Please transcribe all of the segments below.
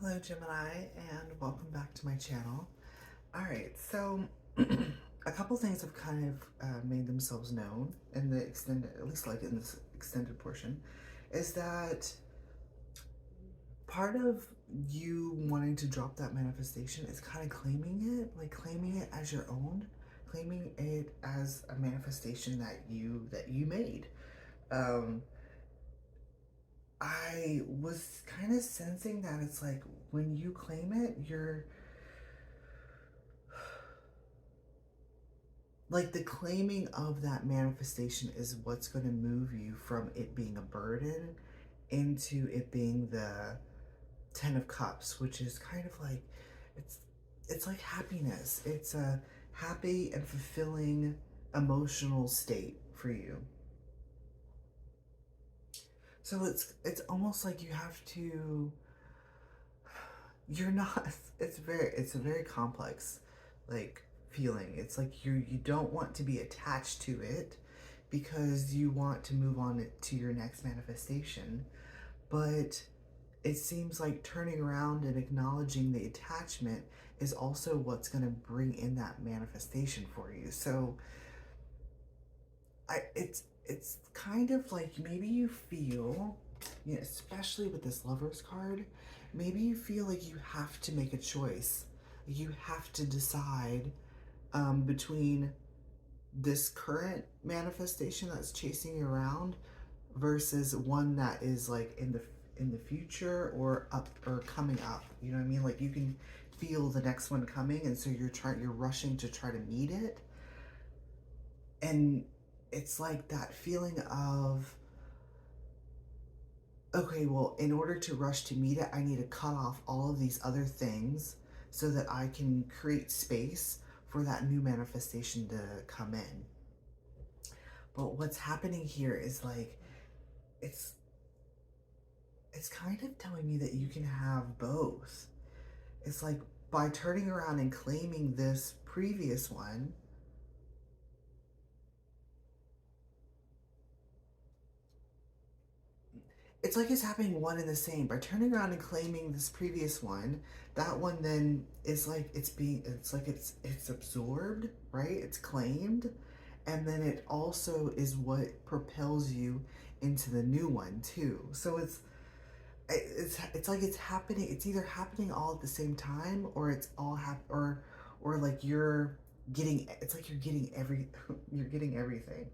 Hello Gemini, and welcome back to my channel. Alright, so a couple things have kind of made themselves known in the extended, at least like in this extended portion, is that part of you wanting to drop that manifestation is kind of claiming it, like claiming it as your own, claiming it as a manifestation that you made. Um, I was kind of sensing that it's like when you claim it, you're like the claiming of that manifestation is what's going to move you from it being a burden into it being the 10 of cups, which is kind of like it's it's like happiness. It's a happy and fulfilling emotional state for you. So it's almost like you have to, you're not, it's a very complex like feeling. It's like you don't want to be attached to it because you want to move on to your next manifestation, but it seems like turning around and acknowledging the attachment is also what's going to bring in that manifestation for you. So it's kind of like maybe you feel, you know, especially with this Lovers card, maybe you feel like you have to make a choice. You have to decide between this current manifestation that's chasing you around versus one that is like in the future or up or coming up. You know what I mean? Like you can feel the next one coming, and so you're rushing to try to meet it. And it's like that feeling of, okay, well, in order to rush to meet it, I need to cut off all of these other things so that I can create space for that new manifestation to come in. But what's happening here is like it's it's kind of telling me that you can have both. It's like by turning around and claiming this previous one, it's like it's happening one and the same. By turning around and claiming this previous one, that one then is like it's absorbed, right? It's claimed, and then it also is what propels you into the new one too. So it's like it's happening. It's either happening all at the same time, or it's all or like you're getting. It's like you're getting you're getting everything.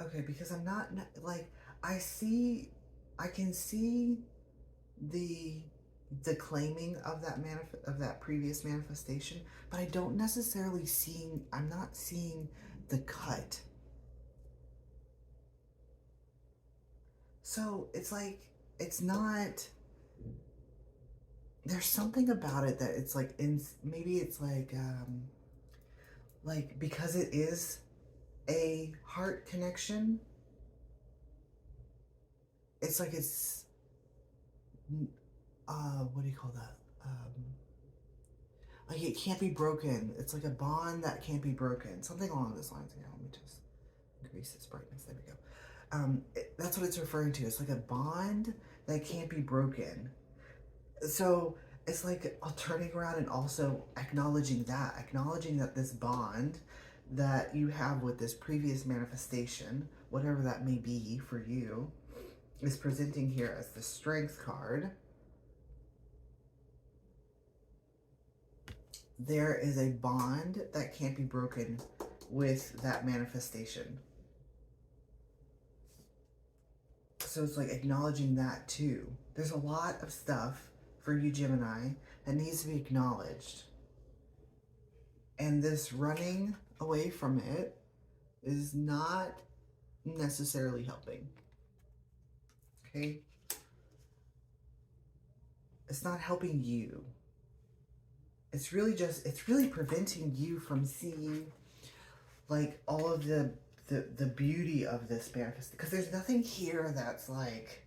Okay, because I'm not like I see, I can see the the claiming of of that previous manifestation, but I don't necessarily seeing. I'm not seeing the cut. So it's like it's not. There's something about it that it's like in maybe it's like because it is a heart connection. It's like it's what do you call that? Like it can't be broken. It's like a bond that can't be broken. Something along those lines. Here, let me just increase its brightness. There we go. That's what it's referring to. It's like a bond that can't be broken. So it's like turning around and also acknowledging that this bond that you have with this previous manifestation, whatever that may be for you, is presenting here as the Strength card. There is a bond that can't be broken with that manifestation. So it's like acknowledging that too. There's a lot of stuff for you, Gemini, that needs to be acknowledged. And this running away from it is not necessarily helping. Okay? It's not helping you. It's really preventing you from seeing like all of the beauty of this manifest, because there's nothing here that's like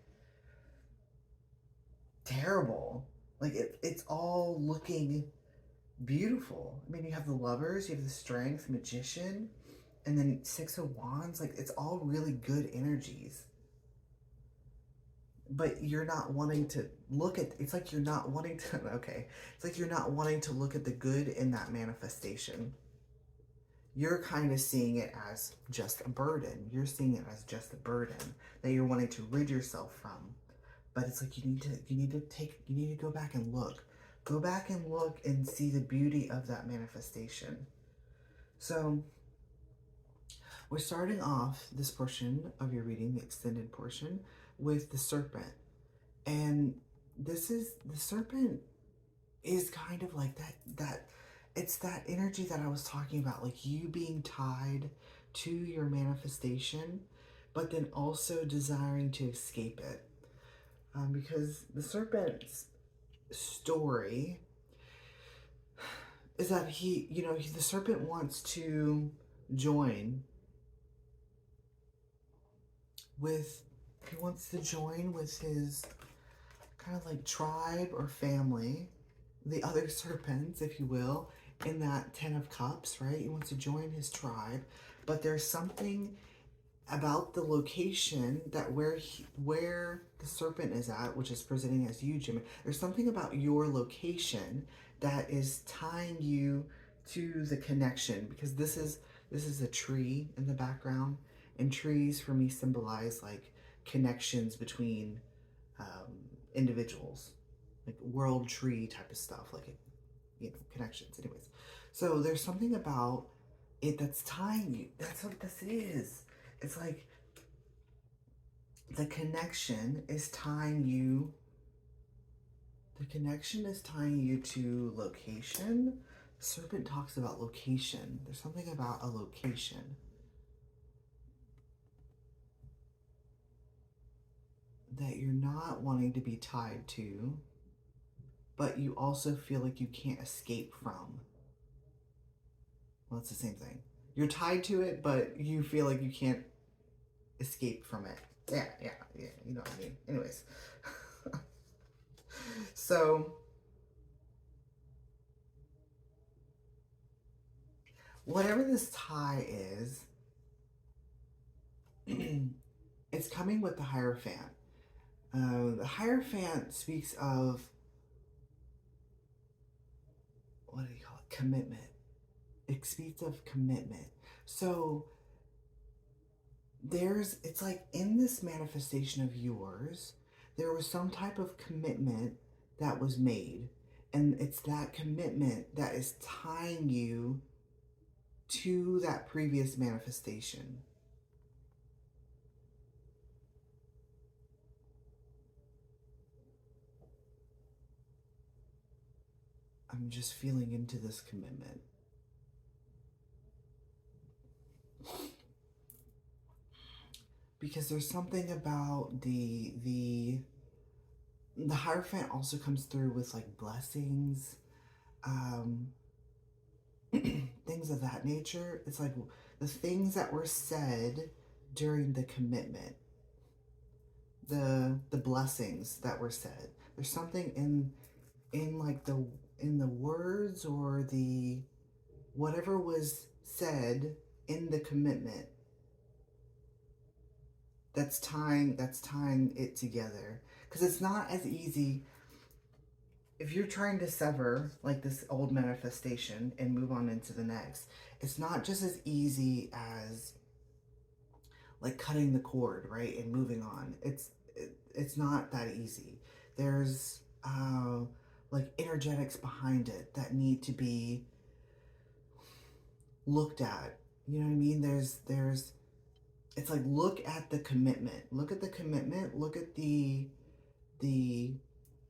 terrible. Like it's all looking beautiful. I mean, you have the Lovers, you have the Strength, Magician, and then Six of Wands. Like it's all really good energies. But you're not wanting to look at, it's like you're not wanting to, okay, it's like you're not wanting to look at the good in that manifestation. You're kind of seeing it as just a burden. You're seeing it as just a burden that you're wanting to rid yourself from. But it's like you need to go back and look. Go back and look and see the beauty of that manifestation. So we're starting off this portion of your reading, the extended portion, with the serpent. And this is, the serpent is kind of like that it's that energy that I was talking about, like you being tied to your manifestation, but then also desiring to escape it. Because the serpent's story is that the serpent wants to join with, he wants to join with his kind of like tribe or family, the other serpents, if you will, in that 10 of Cups, right? He wants to join his tribe, but there's something about the location that where the serpent is at, which is presenting as you, Jimmy. There's something about your location that is tying you to the connection, because this is a tree in the background, and trees for me symbolize like connections between individuals, like world tree type of stuff, like connections. Anyways, so there's something about it that's tying you. That's what this is. It's like the connection is tying you. The connection is tying you to location. Serpent talks about location. There's something about a location that you're not wanting to be tied to, but you also feel like you can't escape from. Well, it's the same thing. You're tied to it, but you feel like you can't escape from it. Yeah, you know what I mean. Anyways. So, whatever this tie is, it's coming with the Hierophant. The Hierophant speaks of, what do you call it? Commitment. It speaks of commitment. So, it's like in this manifestation of yours, there was some type of commitment that was made. And it's that commitment that is tying you to that previous manifestation. I'm just feeling into this commitment. Because there's something about the Hierophant also comes through with like blessings, things of that nature. It's like the things that were said during the commitment, the blessings that were said. There's something in like in the words or the whatever was said in the commitment that's tying it together. Because it's not as easy if you're trying to sever like this old manifestation and move on into the next. It's not just as easy as like cutting the cord, right, and moving on. It's not that easy. There's like energetics behind it that need to be looked at. You know what I mean? There's it's like, look at the commitment. Look at the commitment. Look at the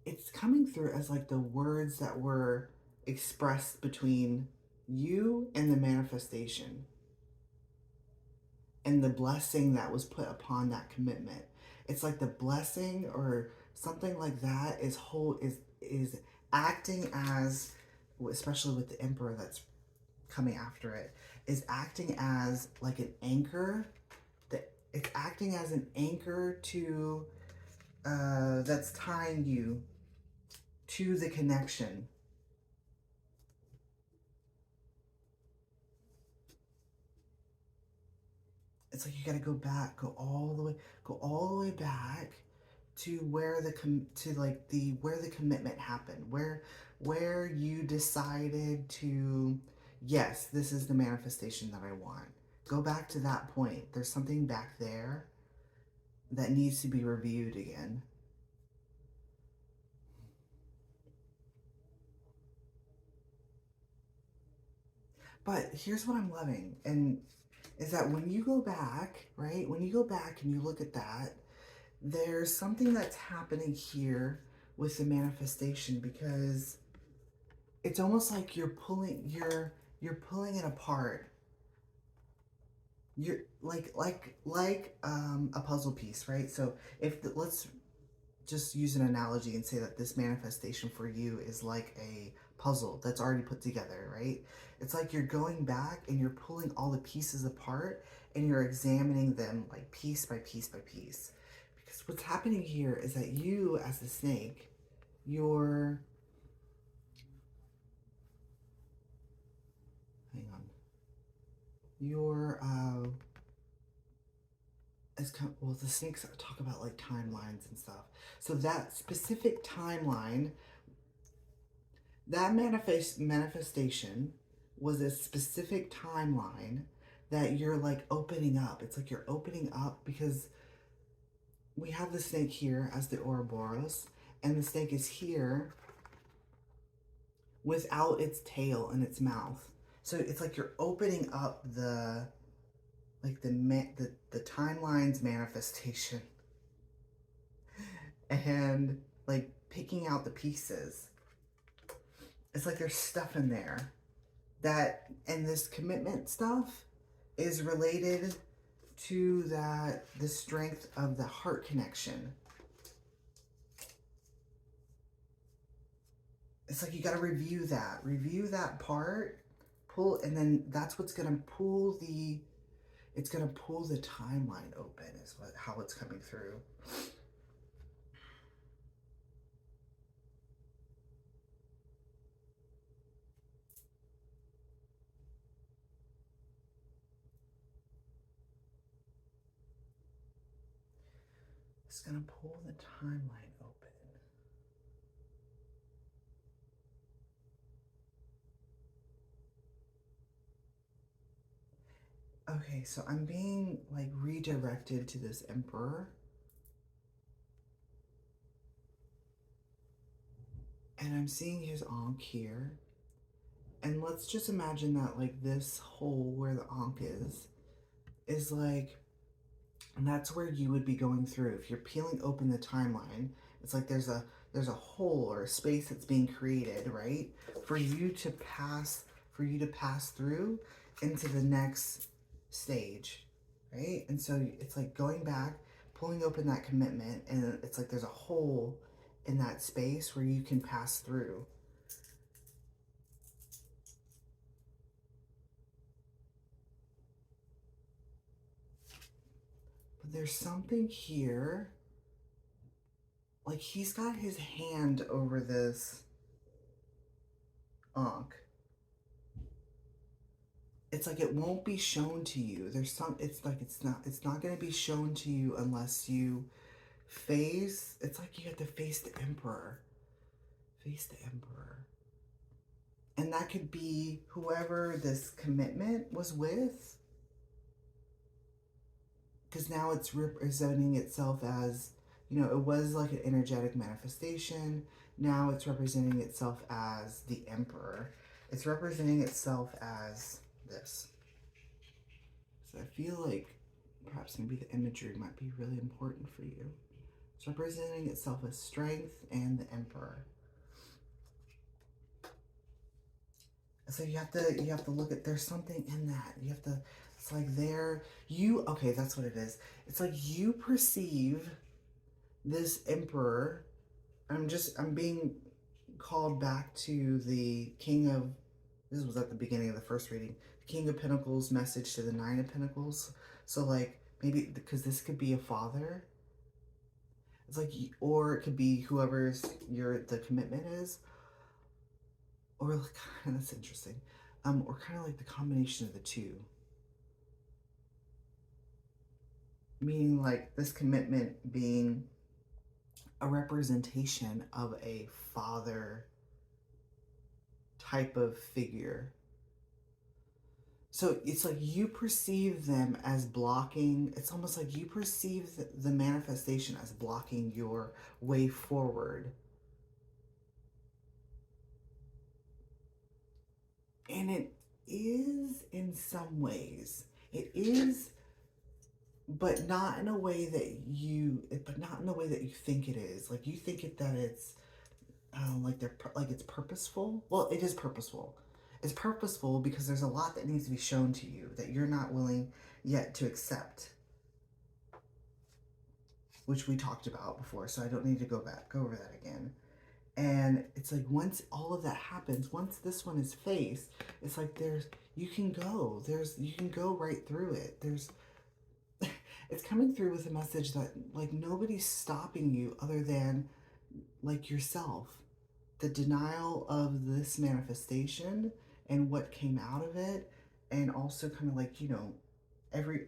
it's coming through as like the words that were expressed between you and the manifestation, and the blessing that was put upon that commitment. It's like the blessing or something like that is acting as, especially with the Emperor that's coming after it, is acting as like an anchor. It's acting as an anchor to that's tying you to the connection. It's like you got to go back, go all the way back to where the where the commitment happened, where you decided to, yes, this is the manifestation that I want. Go back to that point. There's something back there that needs to be reviewed again. But here's what I'm loving, and is that when you go back, right? When you go back and you look at that, there's something that's happening here with the manifestation, because it's almost like you're pulling it apart. You're like a puzzle piece, right? So let's just use an analogy and say that this manifestation for you is like a puzzle that's already put together, right? It's like you're going back and you're pulling all the pieces apart and you're examining them like piece by piece by piece. Because what's happening here is that you, as the snake, you're, hang on, you're, well, the snakes talk about like timelines and stuff. So that specific timeline, that manifestation was a specific timeline that you're like opening up. It's like you're opening up because we have the snake here as the Ouroboros, and the snake is here without its tail and its mouth. So it's like you're opening up the timeline's manifestation and like picking out the pieces. It's like there's stuff in there that, and this commitment stuff is related to the strength of the heart connection. It's like you got to review that part, and then that's what's going to pull it's going to pull the timeline open, is how it's coming through. It's going to pull the timeline open. Okay, so I'm being like redirected to this emperor. And I'm seeing his Ankh here. And let's just imagine that like this hole where the Ankh is like, and that's where you would be going through. If you're peeling open the timeline, it's like there's a hole or a space that's being created, right? For you to pass through into the next stage, right? And so it's like going back, pulling open that commitment, and it's like there's a hole in that space where you can pass through. But there's something here, like he's got his hand over this Ankh. It's like it won't be shown to you. It's not going to be shown to you unless you face, it's like you have to face the emperor. Face the emperor. And that could be whoever this commitment was with. Because now it's representing itself as, it was like an energetic manifestation. Now it's representing itself as the emperor. It's representing itself as this. So I feel like perhaps maybe the imagery might be really important for you. It's representing itself as strength and the emperor. So you have to look at, there's something in that. You have to, it's like okay, that's what it is. It's like you perceive this emperor. I'm being called back to the King of, this was at the beginning of the first reading, the King of Pentacles message to the Nine of Pentacles. So like maybe because this could be a father. It's like, or it could be whoever's the commitment is, or like, that's interesting, or kind of like the combination of the two. Meaning like this commitment being a representation of a father type of figure. So it's like you perceive them as blocking, it's almost like you perceive the manifestation as blocking your way forward. And it is in some ways. It is, but not in a way that you think it is. Like you think that it's like it's purposeful. Well, it is purposeful. It's purposeful because there's a lot that needs to be shown to you that you're not willing yet to accept, which we talked about before, so I don't need to go over that again. And it's like once all of that happens, once this one is faced, it's like you can go right through it. It's coming through with a message that like nobody's stopping you other than like yourself. The denial of this manifestation and what came out of it, and also kind of like,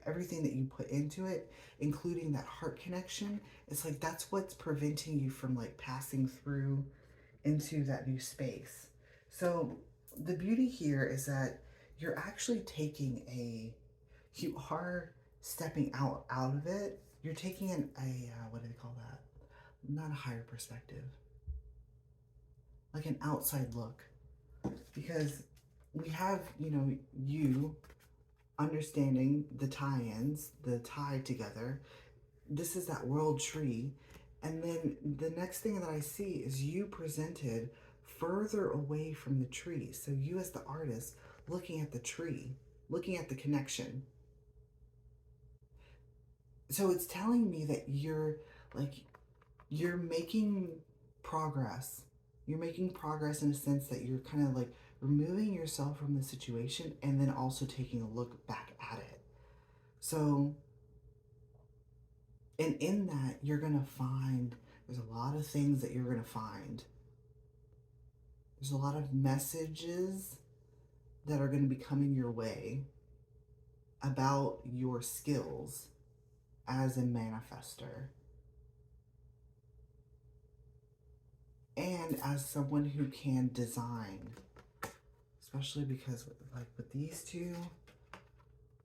everything that you put into it, including that heart connection. It's like that's what's preventing you from like passing through into that new space. So the beauty here is that you're actually you are stepping out of it. You're taking what do they call that? Not a higher perspective, like an outside look, because we have, you understanding the tie-ins, the tie together. This is that world tree. And then the next thing that I see is you presented further away from the tree. So you as the artist looking at the tree, looking at the connection. So it's telling me that you're making progress. You're making progress in a sense that you're kind of like removing yourself from the situation and then also taking a look back at it. So, and in that, you're going to find, there's a lot of things that you're going to find. There's a lot of messages that are going to be coming your way about your skills as a manifester. And as someone who can design, especially because with these two,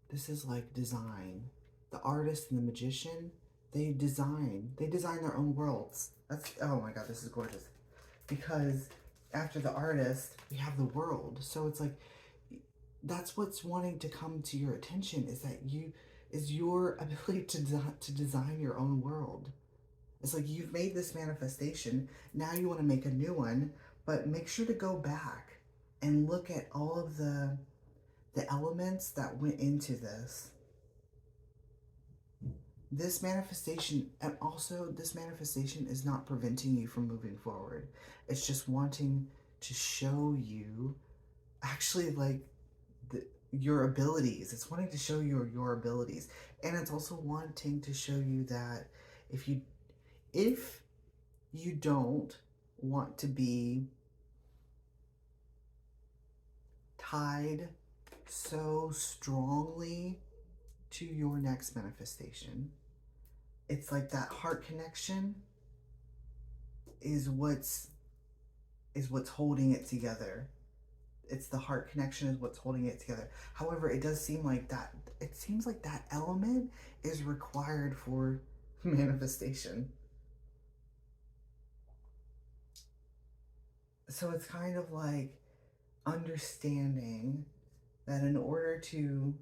this is like design. The artist and the magician, they design their own worlds. Oh my God, this is gorgeous. Because after the artist, we have the world. So it's like, that's what's wanting to come to your attention, is your ability to design your own world. It's like you've made this manifestation, now you want to make a new one, but make sure to go back and look at all of the elements that went into this. This manifestation, and also this manifestation is not preventing you from moving forward. It's just wanting to show you actually like your abilities. It's wanting to show you your abilities. And it's also wanting to show you that if you don't want to be tied so strongly to your next manifestation, it's like that heart connection is what's holding it together. It's the heart connection is what's holding it together. However, it does seem like that, it seems like that element is required for manifestation. So it's kind of like understanding that in order to,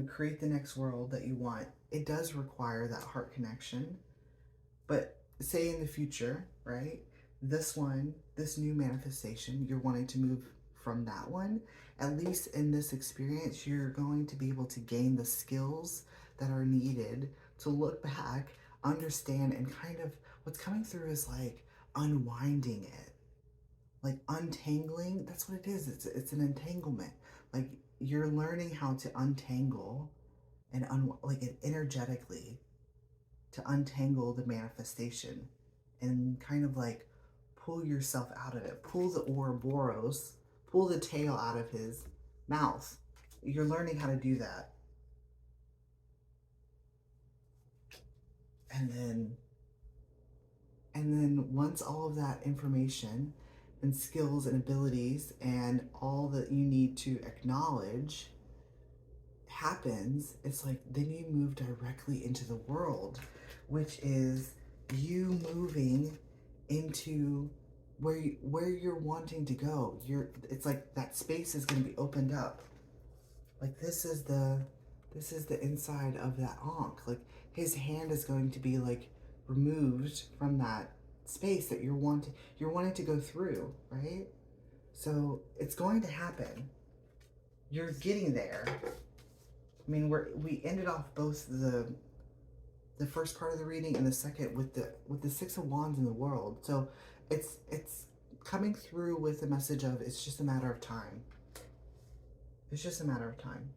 create the next world that you want, it does require that heart connection. But say in the future, right? This new manifestation, you're wanting to move from that one. At least in this experience, you're going to be able to gain the skills that are needed to look back, understand, and kind of what's coming through is like unwinding it, like untangling. That's what it is. It's an entanglement. Like you're learning how to untangle and like it energetically to untangle the manifestation and kind of like pull yourself out of it. Pull the Ouroboros, pull the tail out of his mouth. You're learning how to do that. And then once all of that information and skills and abilities and all that you need to acknowledge happens, it's like then you move directly into the world, which is you moving into where you're wanting to go. It's like that space is going to be opened up. Like this is the inside of that Ankh. Like his hand is going to be like removed from that space that you're wanting to go through, right? So it's going to happen. You're getting there. I mean, we ended off both the first part of the reading and the second with the Six of Wands in the world. So it's coming through with the message of it's just a matter of time. It's just a matter of time.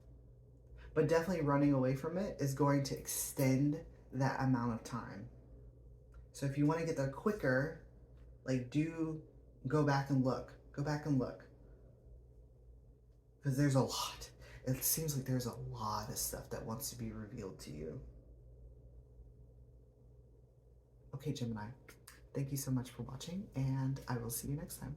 But definitely running away from it is going to extend that amount of time. So if you want to get there quicker, like go back and look. Go back and look. Because there's a lot. It seems like there's a lot of stuff that wants to be revealed to you. Okay, Gemini. Thank you so much for watching, and I will see you next time.